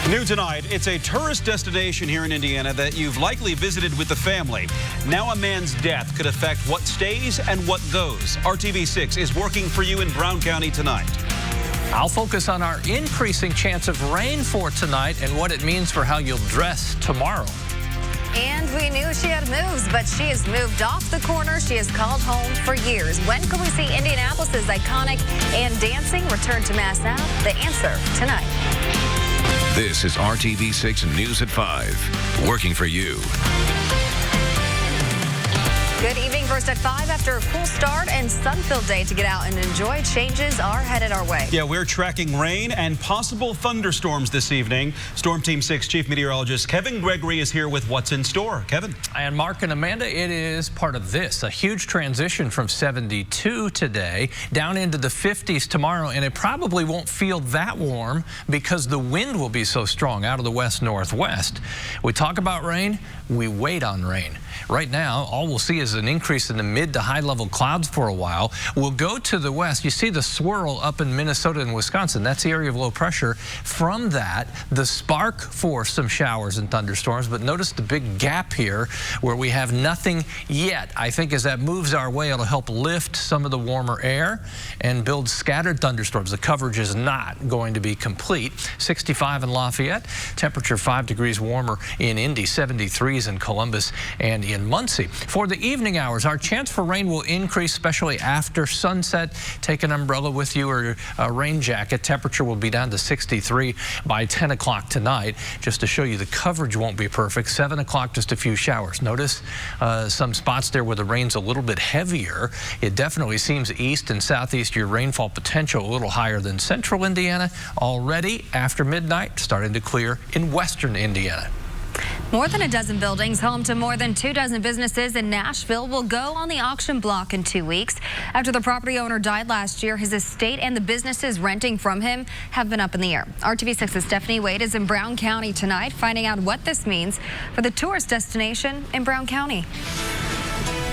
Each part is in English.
New tonight, it's a tourist destination here in Indiana that you've likely visited with the family. Now a man's death could affect what stays and what goes. RTV6 is working for you in Brown County tonight. I'll focus on our increasing chance of rain for tonight and what it means for how you'll dress tomorrow. And we knew she had moves, but she has moved off the corner she has called home for years. When can we see Indianapolis' iconic and dancing return to Mass Ave? The answer tonight. This is RTV6 News at 5, working for you. Good evening. First at 5 after a cool start and sun-filled day to get out and enjoy. Changes are headed our way. Yeah, we're tracking rain and possible thunderstorms this evening. Storm Team 6 Chief Meteorologist Kevin Gregory is here with what's in store. Kevin. And Mark and Amanda, it is part of this. A huge transition from 72 today down into the 50s tomorrow, and it probably won't feel that warm because the wind will be so strong out of the west-northwest. We talk about rain, we wait on rain. Right now, all we'll see is an increase in the mid to high level clouds for a while. We'll go to the west. You see the swirl up in Minnesota and Wisconsin. That's the area of low pressure. From that, the spark for some showers and thunderstorms. But notice the big gap here where we have nothing yet. I think as that moves our way, it'll help lift some of the warmer air and build scattered thunderstorms. The coverage is not going to be complete. 65 in Lafayette. Temperature 5 degrees warmer in Indy. 73s in Columbus and in Muncie. For the evening hours, our chance for rain will increase, especially after sunset. Take an umbrella with you or a rain jacket. Temperature will be down to 63 by 10 o'clock tonight. Just to show you, the coverage won't be perfect. 7 o'clock, just a few showers. Notice some spots there where the rain's a little bit heavier. It definitely seems east and southeast, your rainfall potential a little higher than central Indiana. Already after midnight, starting to clear in western Indiana. More than a dozen buildings, home to more than 24 businesses in Nashville, will go on the auction block in 2 weeks. After the property owner died last year, his estate and the businesses renting from him have been up in the air. RTV6's Stephanie Wade is in Brown County tonight, finding out what this means for the tourist destination in Brown County.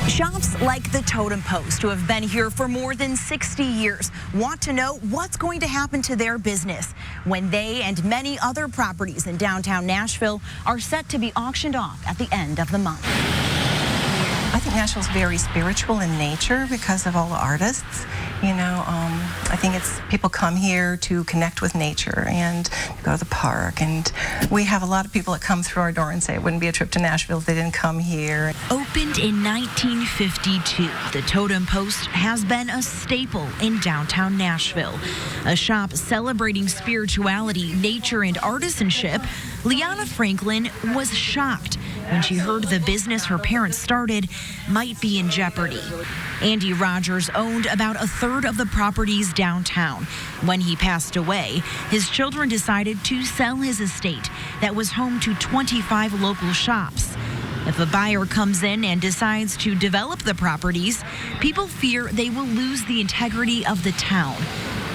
Shops like the Totem Post, who have been here for more than 60 years, want to know what's going to happen to their business when they and many other properties in downtown Nashville are set to be auctioned off at the end of the month. I think Nashville's very spiritual in nature because of all the artists. You know, I think it's people come here to connect with nature and go to the park. And we have a lot of people that come through our door and say it wouldn't be a trip to Nashville if they didn't come here. Opened in 1952, the Totem Post has been a staple in downtown Nashville. A shop celebrating spirituality, nature, and artisanship. Liana Franklin was shocked when she heard the business her parents started might be in jeopardy. Andy Rogers owned about a third of the properties downtown. When he passed away, his children decided to sell his estate that was home to 25 local shops. If a buyer comes in and decides to develop the properties, people fear they will lose the integrity of the town.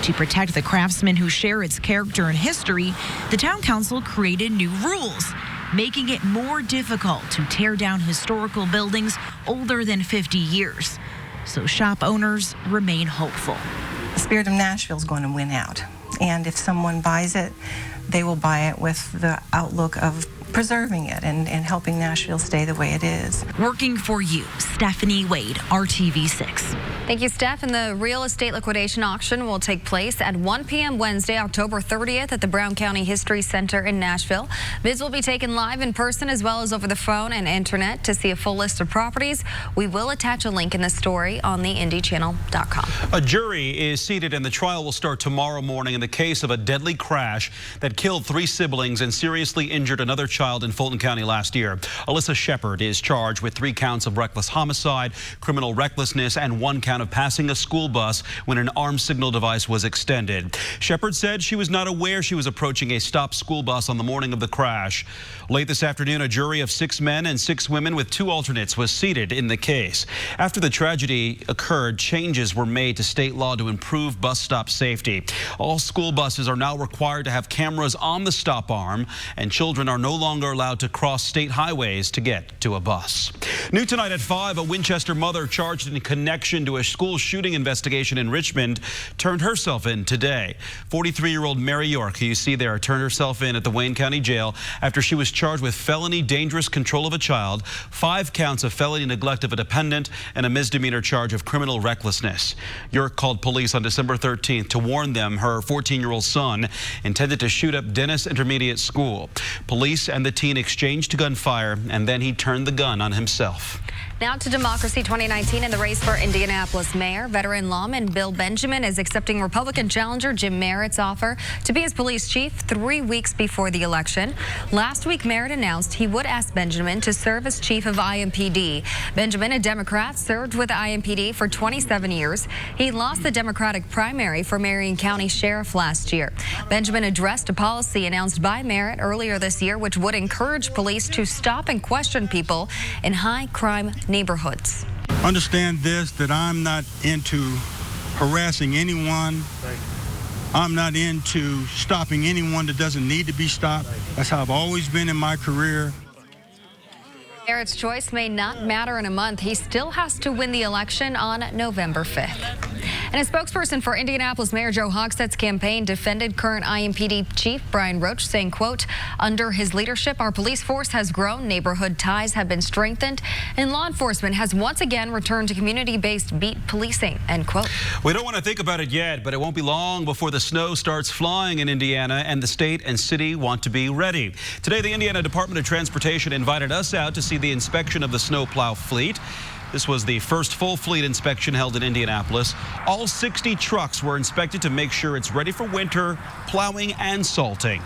To protect the craftsmen who share its character and history, the town council created new rules, making it more difficult to tear down historical buildings older than 50 years. So shop owners remain hopeful. The spirit of Nashville is going to win out. And if someone buys it, they will buy it with the outlook of preserving it and helping Nashville stay the way it is. Working for you, Stephanie Wade, RTV6. Thank you, Steph. And the real estate liquidation auction will take place at 1 p.m. Wednesday, October 30th at the Brown County History Center in Nashville. Bids will be taken live in person as well as over the phone and internet. To see a full list of properties, we will attach a link in the story on the IndyChannel.com. A jury is seated and the trial will start tomorrow morning in the case of a deadly crash that killed 3 siblings and seriously injured another child in Fulton County last year. Alyssa Shepard is charged with 3 counts of reckless homicide, criminal recklessness, and 1 count of passing a school bus when an armed signal device was extended. Shepard said she was not aware she was approaching a stopped school bus on the morning of the crash. Late this afternoon, a jury of 6 men and 6 women with 2 alternates was seated in the case. After the tragedy occurred, changes were made to state law to improve bus stop safety. All school buses are now required to have cameras on the stop arm, and children are no longer longer allowed to cross state highways to get to a bus. New tonight at 5, a Winchester mother charged in connection to a school shooting investigation in Richmond turned herself in today. 43-year-old Mary York, who you see there, turned herself in at the Wayne County Jail after she was charged with felony dangerous control of a child, 5 counts of felony neglect of a dependent, and a misdemeanor charge of criminal recklessness. York called police on December 13th to warn them her 14-year-old son intended to shoot up Dennis Intermediate School. Police and the teen exchanged gunfire, and then he turned the gun on himself. Now to Democracy 2019 in the race for Indianapolis mayor. Veteran lawman Bill Benjamin is accepting Republican challenger Jim Merritt's offer to be his police chief 3 weeks before the election. Last week, Merritt announced he would ask Benjamin to serve as chief of IMPD. Benjamin, a Democrat, served with IMPD for 27 years. He lost the Democratic primary for Marion County Sheriff last year. Benjamin addressed a policy announced by Merritt earlier this year, which would encourage police to stop and question people in high-crime neighborhoods. Understand this, that I'm not into harassing anyone. I'm not into stopping anyone that doesn't need to be stopped. That's how I've always been in my career. Merritt's choice may not matter in a month. He still has to win the election on November 5th. And a spokesperson for Indianapolis Mayor Joe Hochstedt's campaign defended current IMPD Chief Brian Roach, saying, quote, "Under his leadership, our police force has grown, neighborhood ties have been strengthened, and law enforcement has once again returned to community-based beat policing," end quote. We don't want to think about it yet, but it won't be long before the snow starts flying in Indiana, and the state and city want to be ready. Today, the Indiana Department of Transportation invited us out to see the inspection of the snowplow fleet. This was the first full fleet inspection held in Indianapolis. All 60 trucks were inspected to make sure it's ready for winter plowing and salting.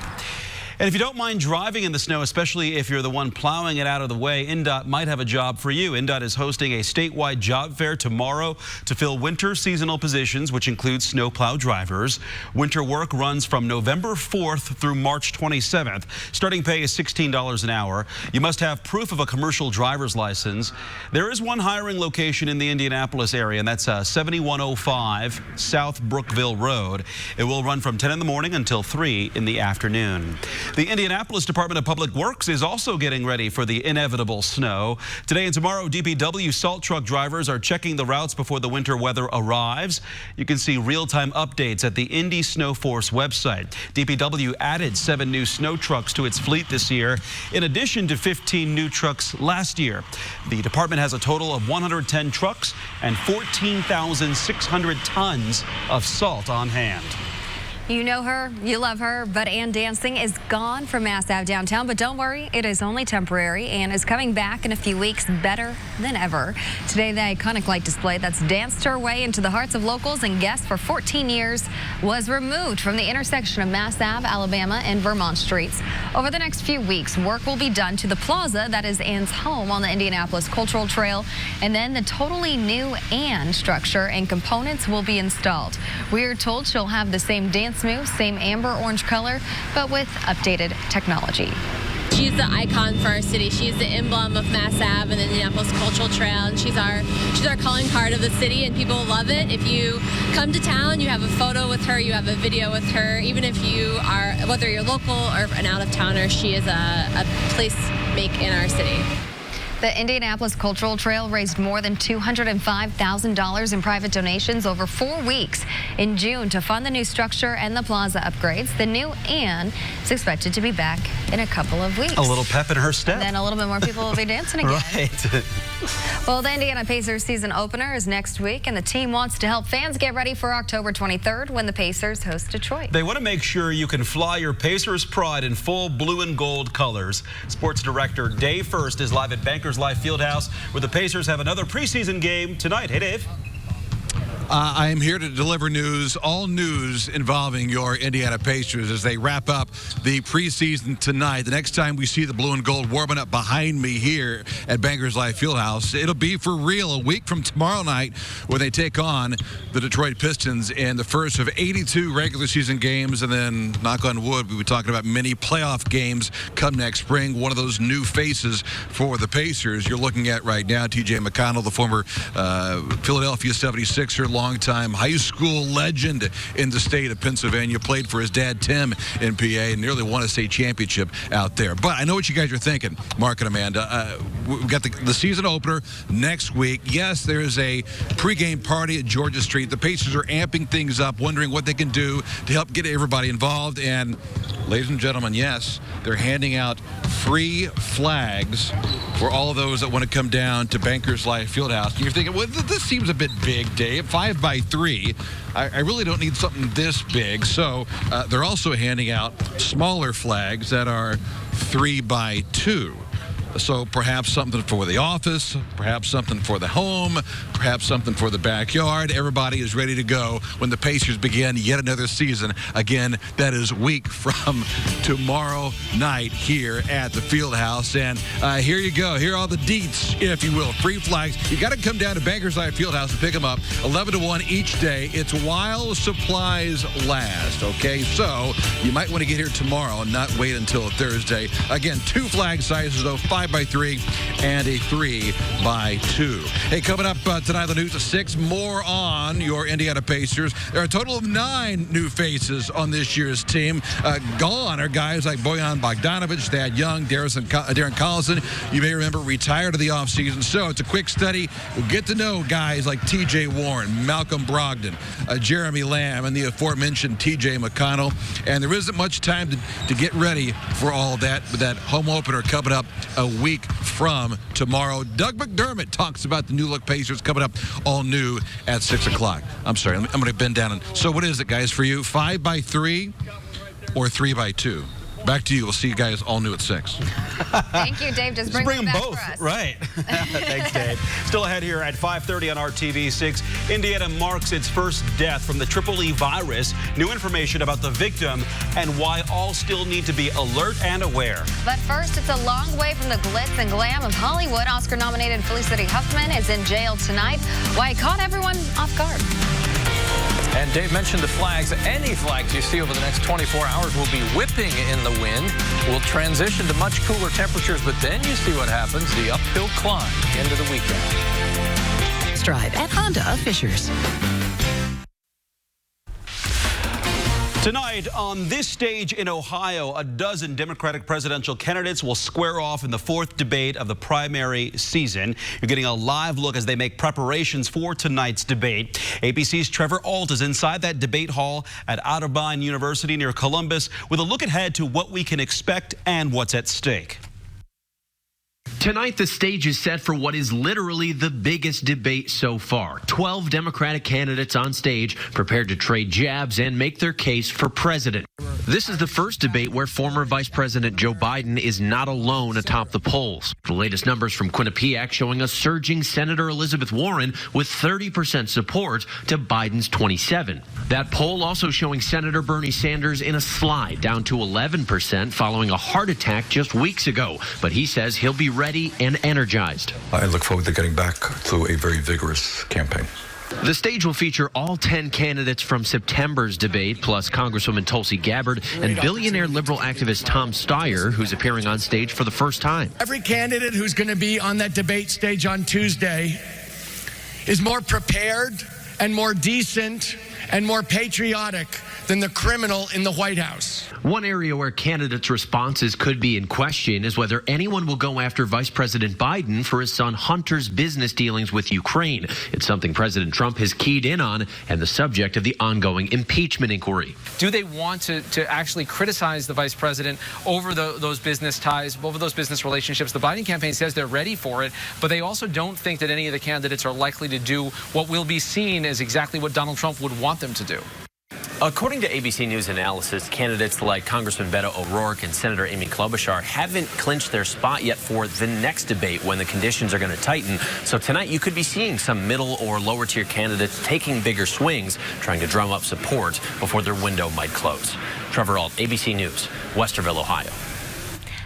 And if you don't mind driving in the snow, especially if you're the one plowing it out of the way, INDOT might have a job for you. INDOT is hosting a statewide job fair tomorrow to fill winter seasonal positions, which includes snowplow drivers. Winter work runs from November 4th through March 27th. Starting pay is $16 an hour. You must have proof of a commercial driver's license. There is one hiring location in the Indianapolis area, and that's 7105 South Brookville Road. It will run from 10 in the morning until 3 in the afternoon. The Indianapolis Department of Public Works is also getting ready for the inevitable snow. Today and tomorrow, DPW salt truck drivers are checking the routes before the winter weather arrives. You can see real-time updates at the Indy Snow Force website. DPW added 7 new snow trucks to its fleet this year, in addition to 15 new trucks last year. The department has a total of 110 trucks and 14,600 tons of salt on hand. You know her, you love her, but Ann Dancing is gone from Mass Ave downtown. But don't worry, it is only temporary and is coming back in a few weeks better than ever. Today, the iconic light display that's danced her way into the hearts of locals and guests for 14 years was removed from the intersection of Mass Ave, Alabama, and Vermont streets. Over the next few weeks, work will be done to the plaza that is Ann's home on the Indianapolis Cultural Trail, and then the totally new Ann structure and components will be installed. We're told she'll have the same dance moves, same amber orange color, but with updated technology. She's the icon for our city. She's the emblem of Mass Ave and the Indianapolis Cultural Trail, and she's our calling card of the city, and people love it. If you come to town, you have a photo with her, you have a video with her. Even if you are, whether you're local or an out-of-towner, she is a place make in our city. The Indianapolis Cultural Trail raised more than $205,000 in private donations over 4 weeks in June to fund the new structure and the plaza upgrades. The new Ann is expected to be back in a couple of weeks. A little pep in her step. And then a little bit more people will be dancing again. Right. Well, the Indiana Pacers season opener is next week, and the team wants to help fans get ready for October 23rd when the Pacers host Detroit. They want to make sure you can fly your Pacers pride in full blue and gold colors. Sports director Dave First is live at Bankers Life Fieldhouse, where the Pacers have another preseason game tonight. Hey, Dave. I am here to deliver news, all news involving your Indiana Pacers as they wrap up the preseason tonight. The next time we see the blue and gold warming up behind me here at Bankers Life Fieldhouse, it'll be for real a week from tomorrow night when they take on the Detroit Pistons in the first of 82 regular season games. And then, knock on wood, we'll be talking about many playoff games come next spring. One of those new faces for the Pacers you're looking at right now, TJ McConnell, the former Philadelphia 76er, longtime high school legend in the state of Pennsylvania. Played for his dad, Tim, in PA, and nearly won a state championship out there. But I know what you guys are thinking, Mark and Amanda. We've got the season opener next week. Yes, there's a pregame party at Georgia Street. The Pacers are amping things up, wondering what they can do to help get everybody involved. And, ladies and gentlemen, yes, they're handing out free flags for all of those that want to come down to Bankers Life Fieldhouse. And you're thinking, well, this seems a bit big, Dave. 5 by 3. I really don't need something this big. So they're also handing out smaller flags that are 3 by 2. So perhaps something for the office, perhaps something for the home, perhaps something for the backyard. Everybody is ready to go when the Pacers begin yet another season. Again, that is week from tomorrow night here at the Fieldhouse. And here you go. Here are all the deets, if you will. Free flags. You got to come down to Bankers Life Fieldhouse and pick them up 11 to 1 each day. It's while supplies last, okay? So you might want to get here tomorrow and not wait until Thursday. Again, 2 flag sizes, though, 5 by 3 and a 3 by 2. Hey, coming up tonight, the news at 6, more on your Indiana Pacers. There are a total of 9 new faces on this year's team. Gone are guys like Bojan Bogdanovic, Thad Young, Darren Collison. You may remember retired of the offseason. So it's a quick study. We'll get to know guys like T.J. Warren, Malcolm Brogdon, Jeremy Lamb, and the aforementioned T.J. McConnell. And there isn't much time to get ready for all that, with that home opener coming up a week from tomorrow. Doug McDermott talks about the new look Pacers coming up all new at 6 o'clock. I'm sorry, I'm going to bend down. So what is it, guys, for you? 5 by 3 or 3 by 2? Back to you. We'll see you guys all new at 6. Thank you, Dave. Just bring them both. For us. Right. Thanks, Dave. Still ahead here at 5:30 on RTV6. Indiana marks its first death from the E virus. New information about the victim and why all still need to be alert and aware. But first, it's a long way from the glitz and glam of Hollywood. Oscar-nominated Felicity Huffman is in jail tonight. Why it caught everyone off guard. And Dave mentioned the flags. Any flags you see over the next 24 hours will be whipping in the wind. We'll transition to much cooler temperatures, but then you see what happens, the uphill climb into the weekend. Drive at Honda of Fishers. Tonight, on this stage in Ohio, a dozen Democratic presidential candidates will square off in the 4th debate of the primary season. You're getting a live look as they make preparations for tonight's debate. ABC's Trevor Ault is inside that debate hall at Otterbein University near Columbus with a look ahead to what we can expect and what's at stake. Tonight, the stage is set for what is literally the biggest debate so far. 12 Democratic candidates on stage prepared to trade jabs and make their case for president. This is the first debate where former Vice President Joe Biden is not alone atop the polls. The latest numbers from Quinnipiac showing a surging Senator Elizabeth Warren with 30% support to Biden's 27%. That poll also showing Senator Bernie Sanders in a slide down to 11% following a heart attack just weeks ago. But he says he'll be ready and energized. I look forward to getting back to a very vigorous campaign. The stage will feature all 10 candidates from September's debate, plus Congresswoman Tulsi Gabbard and billionaire liberal activist Tom Steyer, who's appearing on stage for the first time. Every candidate who's going to be on that debate stage on Tuesday is more prepared and more decent and more patriotic than the criminal in the White House. One area where candidates' responses could be in question is whether anyone will go after Vice President Biden for his son Hunter's business dealings with Ukraine. It's something President Trump has keyed in on and the subject of the ongoing impeachment inquiry. Do they want to actually criticize the vice president over those business ties, over those business relationships? The Biden campaign says they're ready for it, but they also don't think that any of the candidates are likely to do what will be seen as exactly what Donald Trump would want them to do. According to ABC News analysis, candidates like Congressman Beto O'Rourke and Senator Amy Klobuchar haven't clinched their spot yet for the next debate when the conditions are going to tighten. So tonight you could be seeing some middle or lower tier candidates taking bigger swings, trying to drum up support before their window might close. Trevor Ault, ABC News, Westerville, Ohio.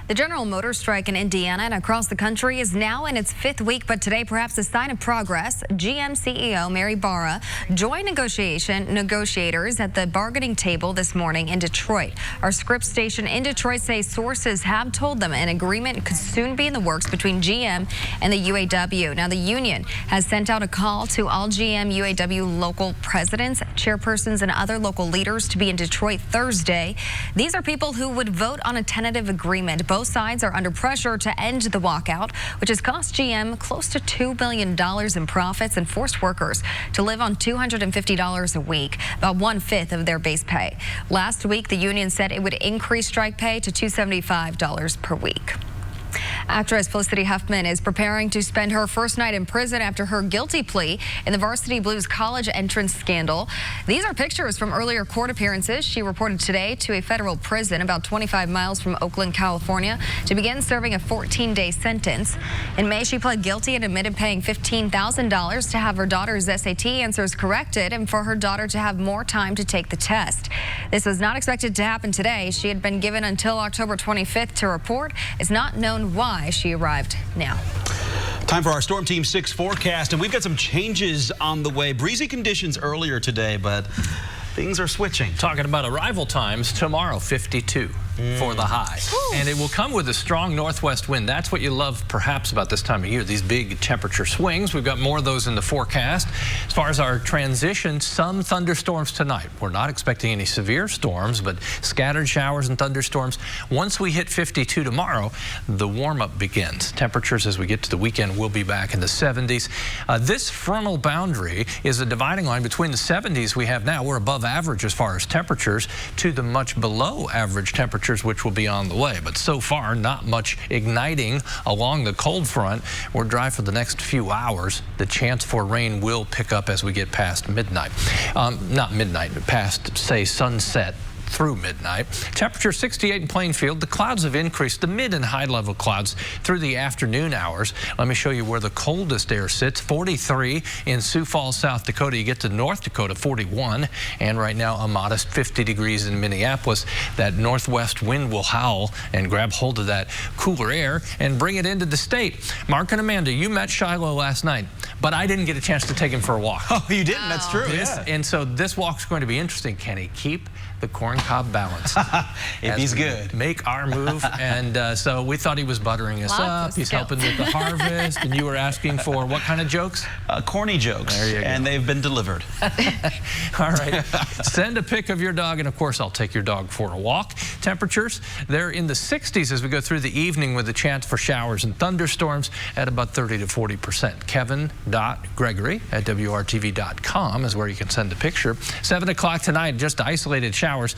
The General Motors strike in Indiana and across the country is now in its 5th week, but today perhaps a sign of progress. GM CEO Mary Barra joined negotiators at the bargaining table this morning in Detroit. Our Scripps station in Detroit says sources have told them an agreement could soon be in the works between GM and the UAW. Now, the union has sent out a call to all GM UAW local presidents, chairpersons, and other local leaders to be in Detroit Thursday. These are people who would vote on a tentative agreement. Both sides are under pressure to end the walkout, which has cost GM close to $2 billion in profits and forced workers to live on $250 a week, about 1/5 of their base pay. Last week, the union said it would increase strike pay to $275 per week. Actress Felicity Huffman is preparing to spend her first night in prison after her guilty plea in the Varsity Blues college entrance scandal. These are pictures from earlier court appearances. She reported today to a federal prison about 25 miles from Oakland, California, to begin serving a 14-day sentence. In May, she pled guilty and admitted paying $15,000 to have her daughter's SAT answers corrected and for her daughter to have more time to take the test. This was not expected to happen today. She had been given until October 25th to report. It's not known why she arrived now. Time for our Storm Team 6 forecast, and we've got some changes on the way. Breezy conditions earlier today, but things are switching. Talking about arrival times, tomorrow 52 for the high. And it will come with a strong northwest wind. That's what you love perhaps about this time of year, these big temperature swings. We've got more of those in the forecast. As far as our transition, some thunderstorms tonight. We're not expecting any severe storms, but scattered showers and thunderstorms. Once we hit 52 tomorrow, the warm-up begins. Temperatures as we get to the weekend will be back in the 70s. This frontal boundary is a dividing line between the 70s we have now. We're above average as far as temperatures to the much below average temperatures, which will be on the way. But so far, not much igniting along the cold front. We're dry for the next few hours. The chance for rain will pick up as we get past midnight. Not midnight, but past, say, sunset through midnight. Temperature 68 in Plainfield. The clouds have increased, the mid and high level clouds through the afternoon hours. Let me show you where the coldest air sits. 43 in Sioux Falls, South Dakota. You get to North Dakota, 41. And right now a modest 50 degrees in Minneapolis. That northwest wind will howl and grab hold of that cooler air and bring it into the state. Mark and Amanda, you met Shiloh last night, but I didn't get a chance to take him for a walk. Oh, you didn't? That's true. Yeah. And so this walk's going to be interesting. Can he keep the corn cob balance? If he's good. Make our move. And so we thought he was buttering us up. He's helping with the harvest. And you were asking for what kind of jokes? Corny jokes. There you go. And they've been delivered. All right. Send a pic of your dog, and of course I'll take your dog for a walk. Temperatures, they're in the 60s as we go through the evening with a chance for showers and thunderstorms at about 30 to 40%. Kevin.Gregory at WRTV.com is where you can send a picture. 7 o'clock tonight, just isolated showers.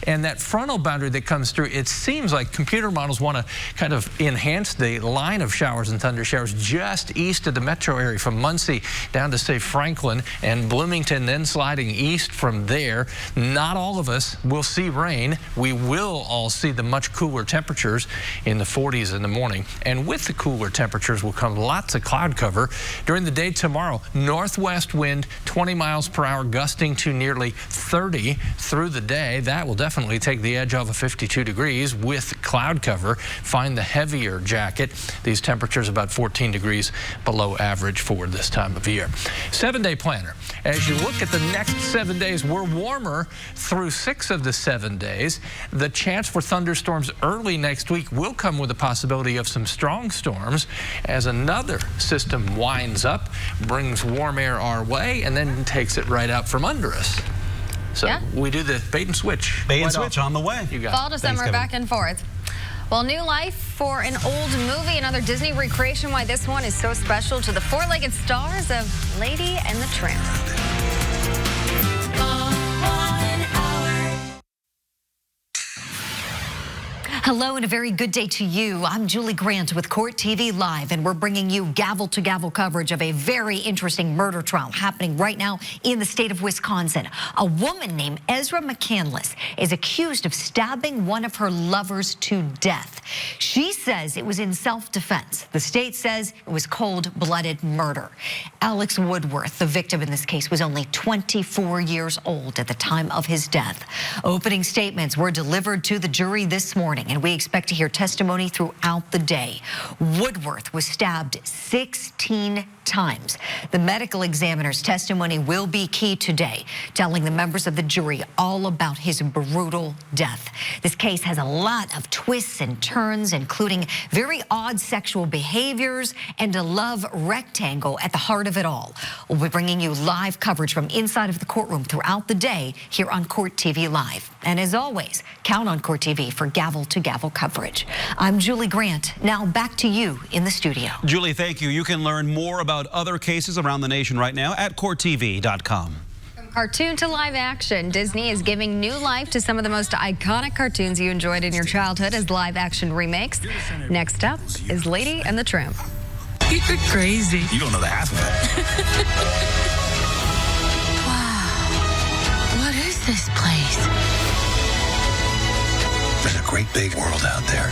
And that frontal boundary that comes through, it seems like computer models want to kind of enhance the line of showers and thunder showers just east of the metro area from Muncie down to, say, Franklin and Bloomington, then sliding east from there. Not all of us will see rain. We will all see the much cooler temperatures in the 40s in the morning. And with the cooler temperatures will come lots of cloud cover. During the day tomorrow, northwest wind, 20 miles per hour, gusting to nearly 30 through the day. That will definitely take the edge off of 52 degrees with cloud cover. Find the heavier jacket. These temperatures about 14 degrees below average for this time of year. 7-day planner. As you look at the next 7 days, we're warmer through 6 of the 7 days. The chance for thunderstorms early next week will come with the possibility of some strong storms as another system winds up, brings warm air our way, and then takes it right out from under us. So we do the bait and switch. Bait and switch on the way. You got Fall to summer, back and forth. Well, new life for an old movie, another Disney recreation. Why this one is so special to the four-legged stars of Lady and the Tramp. Hello and a very good day to you. I'm Julie Grant with Court TV Live, and we're bringing you gavel-to-gavel coverage of a very interesting murder trial happening right now in the state of Wisconsin. A woman named Ezra McCandless is accused of stabbing one of her lovers to death. She says it was in self-defense. The state says it was cold-blooded murder. Alex Woodworth, the victim in this case, was only 24 years old at the time of his death. Opening statements were delivered to the jury this morning. morning, and we expect to hear testimony throughout the day. Woodworth was stabbed 16 times. The medical examiner's testimony will be key today, telling the members of the jury all about his brutal death. This case has a lot of twists and turns, including very odd sexual behaviors and a love rectangle at the heart of it all. We'll be bringing you live coverage from inside of the courtroom throughout the day here on Court TV Live. And as always, count on Court TV for gavel-to-gavel coverage. I'm Julie Grant. Now back to you in the studio. Julie, thank you. You can learn more about other cases around the nation right now at courttv.com. From cartoon to live action, Disney is giving new life to some of the most iconic cartoons you enjoyed in your childhood as live action remakes. Next up is Lady and the Tramp. You're crazy. You don't know the half of it. Wow. What is this place? There's a great big world out there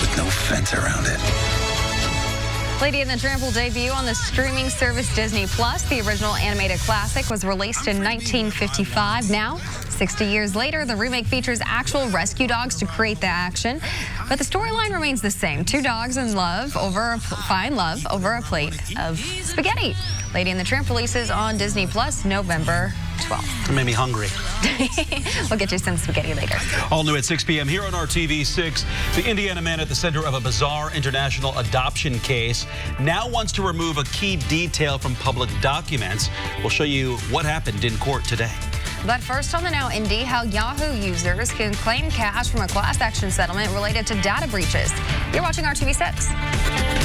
with no fence around it. Lady and the Tramp will debut on the streaming service Disney+. The original animated classic was released in 1955. Now, 60 years later, the remake features actual rescue dogs to create the action. But the storyline remains the same. Two dogs find love over a plate of spaghetti. Lady and the Tramp releases on Disney+ November 12th. It made me hungry. We'll get you some spaghetti later. All new at 6 p.m. here on RTV6. The Indiana man at the center of a bizarre international adoption case now wants to remove a key detail from public documents. We'll show you what happened in court today. But first on the Now Indy, how Yahoo users can claim cash from a class action settlement related to data breaches. You're watching RTV6.